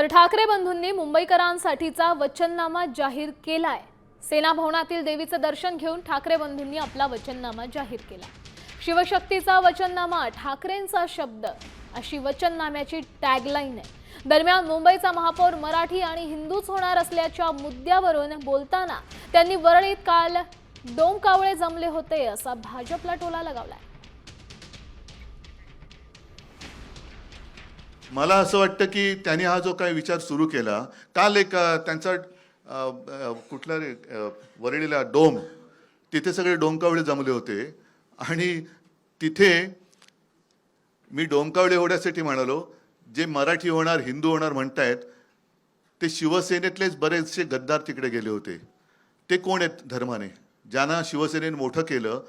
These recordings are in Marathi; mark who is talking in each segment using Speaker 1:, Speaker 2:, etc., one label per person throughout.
Speaker 1: तर ठाकरे बंधूंनी मुंबईकरांसाठीचा वचननामा जाहीर केलाय। सेना भवनातील देवीचं दर्शन घेऊन ठाकरे बंधूंनी आपला वचननामा जाहीर केला। शिवशक्तीचा वचननामा, ठाकरेंचा शब्द अशी वचननाम्याची टॅगलाईन आहे। दरम्यान मुंबईचा महापौर मराठी आणि हिंदूच होणार असल्याच्या मुद्द्यावरून बोलताना त्यांनी वरळीत काल डोंबिवळे जमले होते असा भाजपला टोला लगावलाय।
Speaker 2: मला असं वाटतं की त्यांनी हा जो काही विचार सुरू केला, काल एक त्यांचा कुठला रे वरळीला डोम, तिथे सगळे डोंबिवळे जमले होते आणि तिथे मी डोंबिवळे होण्यासाठी म्हणालो, जे मराठी होणार हिंदू होणार म्हणतायत ते शिवसेनेतलेच बरेचसे गद्दार तिकडे गेले होते। ते कोण आहेत धर्माने? ज्यांना शिवसेनेने मोठं केलं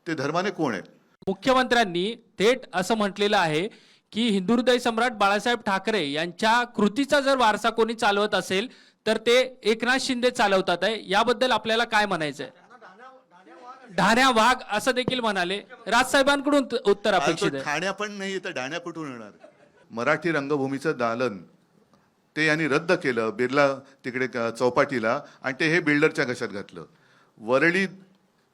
Speaker 2: ते धर्माने कोण आहेत?
Speaker 3: मुख्यमंत्र्यांनी थेट असं म्हटलेलं आहे की हिंदू हृदय सम्राट बाळासाहेब ठाकरे यांच्या कृतीचा जर वारसा कोणी चालवत असेल तर ते एकनाथ शिंदे चालवतात आहे। याबद्दल आपल्याला काय म्हणायचं आहे? ढाण्या वाघ असं देखील म्हणाले। राजसाहेबांकडून उत्तर अपेक्षित आहे।
Speaker 2: ठाण्या पण नाही तर ढाण्या कुठून येणार? मराठी रंगभूमीचं दालन ते यांनी रद्द केलं बिर्ला तिकडे चौपाटीला, आणि ते हे बिल्डरच्या घशात घातलं। वरळी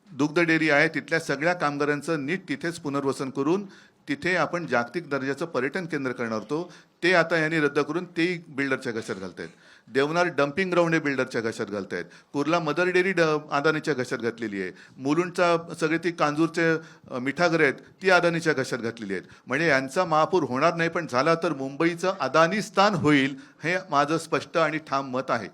Speaker 2: दुग्ध डेअरी आहे, तिथल्या सगळ्या कामगारांचं नीट तिथेच पुनर्वसन करून तिथे आपण जागतिक दर्जाचं पर्यटन केंद्र करणार होतो, ते आता यांनी रद्द करून तेही बिल्डरच्या घशात घालतायत। देवनार डम्पिंग ग्राउंड हे बिल्डरच्या घशात घालतायत। कुर्ला मदर डेअरी अदानीच्या घशात घातलेली आहे। मुलुंडचा सगळे ती कांजूरचे मिठागरे आहेत ती अदानीच्या घशात घातलेली आहेत। म्हणजे यांचा महापौर होणार नाही, पण झाला तर मुंबईचं अदानीस्तान होईल, हे माझं स्पष्ट आणि ठाम मत आहे।